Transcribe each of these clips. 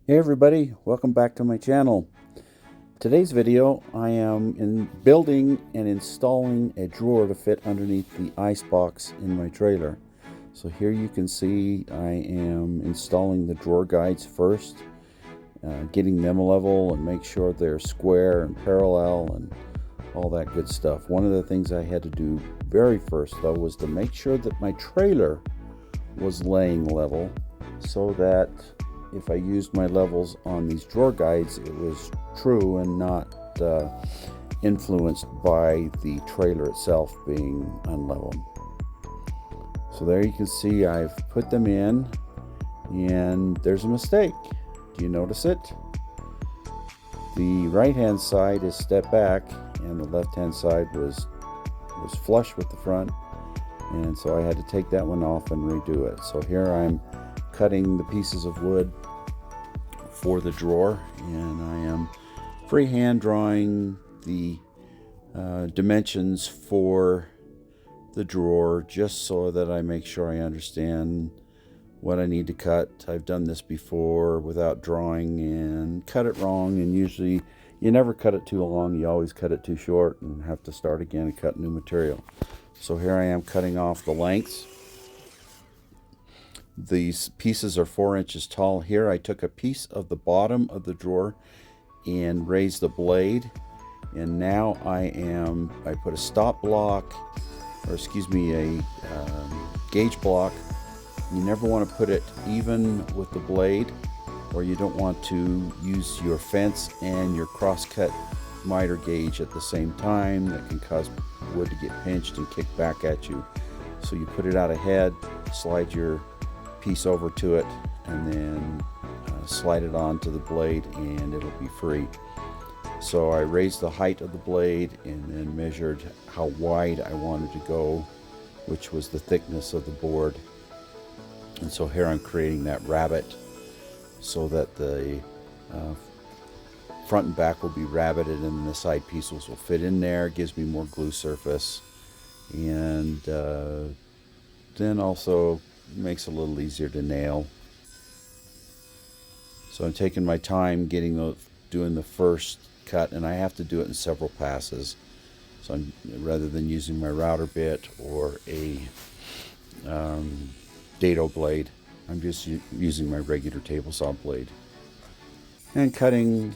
Hey everybody, welcome back to my channel. Today's video I am building and installing a drawer to fit underneath the icebox in my trailer. So here you can see I am installing the drawer guides first, getting them level and make sure they're square and parallel and all that good stuff. One of the things I had to do very first though was to make sure that my trailer was laying level so that if I used my levels on these drawer guides, it was true and not influenced by the trailer itself being unlevel. So there you can see I've put them in, and there's a mistake. Do you notice it? The right hand side is stepped back and the left hand side was flush with the front, and so I had to take that one off and redo it. So here I'm cutting the pieces of wood for the drawer, and I am freehand drawing the dimensions for the drawer just so that I make sure I understand what I need to cut. I've done this before without drawing and cut it wrong, and usually you never cut it too long, you always cut it too short and have to start again and cut new material. So here I am cutting off the lengths. These pieces are 4 inches tall. Here I took a piece of the bottom of the drawer and raised the blade, and now I put a stop block, or excuse me, a gauge block. You never want to put it even with the blade, or you don't want to use your fence and your crosscut miter gauge at the same time. That can cause wood to get pinched and kick back at you. So you put it out ahead, slide your piece over to it, and then slide it onto the blade and it'll be free. So I raised the height of the blade and then measured how wide I wanted to go, which was the thickness of the board. And so here I'm creating that rabbet so that the front and back will be rabbeted and the side pieces will fit in there. It gives me more glue surface, and then also makes it a little easier to nail. So I'm taking my time doing the first cut, and I have to do it in several passes. So rather than using my router bit or a dado blade, I'm just using my regular table saw blade and cutting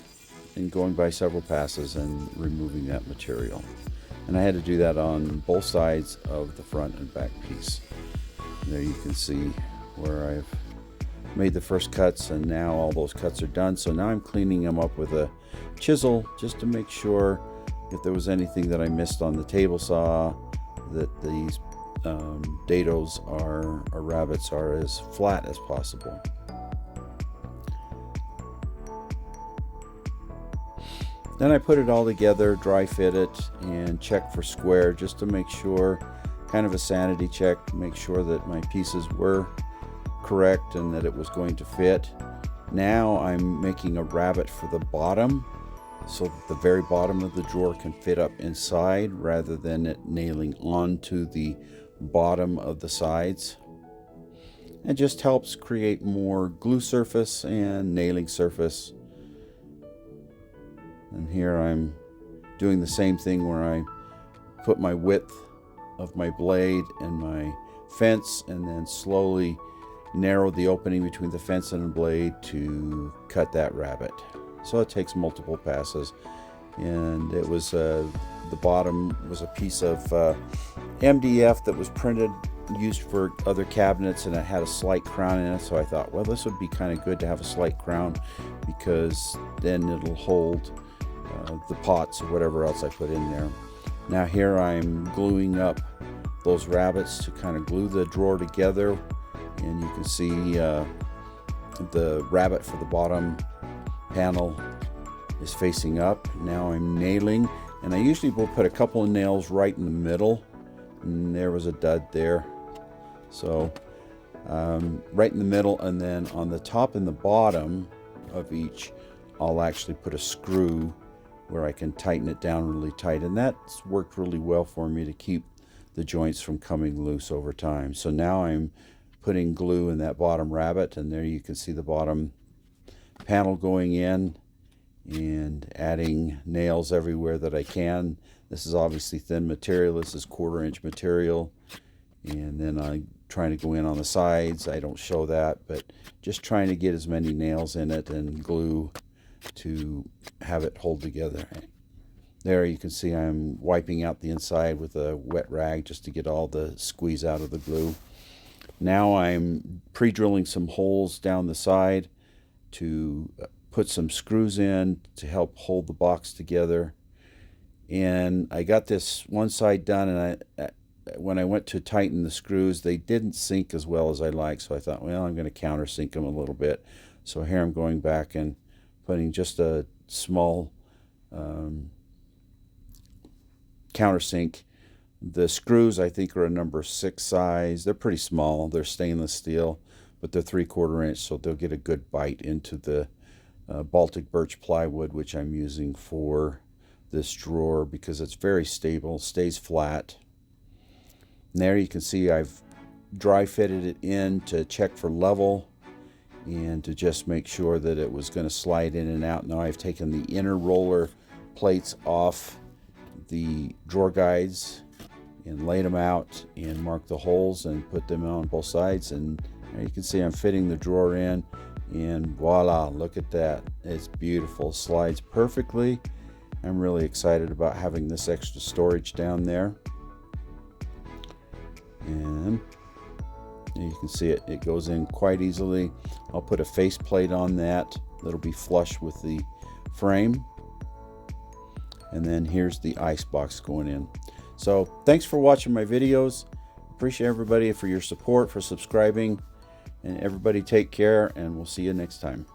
and going by several passes and removing that material. And I had to do that on both sides of the front and back piece. There you can see where I've made the first cuts, and now all those cuts are done. So now I'm cleaning them up with a chisel just to make sure if there was anything that I missed on the table saw, that these dados or rabbets are as flat as possible. Then I put it all together, dry fit it, and check for square just to make sure, kind of a sanity check, make sure that my pieces were correct and that it was going to fit. Now I'm making a rabbet for the bottom so that the very bottom of the drawer can fit up inside rather than it nailing onto the bottom of the sides. It just helps create more glue surface and nailing surface. And here I'm doing the same thing where I put my width of my blade and my fence and then slowly narrow the opening between the fence and the blade to cut that rabbet. So it takes multiple passes, and it was the bottom was a piece of MDF that was printed, used for other cabinets, and it had a slight crown in it. So I thought, well, this would be kind of good to have a slight crown because then it'll hold the pots or whatever else I put in there. Now here I'm gluing up those rabbets to kind of glue the drawer together, and you can see the rabbet for the bottom panel is facing up. Now I'm nailing, and I usually will put a couple of nails right in the middle, and there was a dud there. So right in the middle, and then on the top and the bottom of each I'll actually put a screw where I can tighten it down really tight, and that's worked really well for me to keep the joints from coming loose over time. So now I'm putting glue in that bottom rabbet, and there you can see the bottom panel going in and adding nails everywhere that I can. This is obviously thin material. This is 1/4 inch material. And then I'm trying to go in on the sides. I don't show that, but just trying to get as many nails in it and glue to have it hold together. There you can see I'm wiping out the inside with a wet rag just to get all the squeeze out of the glue. Now I'm pre-drilling some holes down the side to put some screws in to help hold the box together. And I got this one side done, and when I went to tighten the screws, they didn't sink as well as I like, so I thought, well, I'm going to countersink them a little bit. So here I'm going back and putting just a small countersink. The screws, I think, are a number 6 size. They're pretty small. They're stainless steel, but they're 3/4 inch, so they'll get a good bite into the Baltic birch plywood, which I'm using for this drawer because it's very stable, stays flat. And there you can see I've dry fitted it in to check for level and to just make sure that it was going to slide in and out. Now I've taken the inner roller plates off the drawer guides and laid them out and marked the holes and put them on both sides. And there you can see I'm fitting the drawer in, and voila, look at that. It's beautiful, slides perfectly. I'm really excited about having this extra storage down there. And you can see it goes in quite easily. I'll put a face plate on that that'll be flush with the frame. And then here's the icebox going in. So thanks for watching my videos. Appreciate everybody for your support, for subscribing, and everybody take care, and we'll see you next time.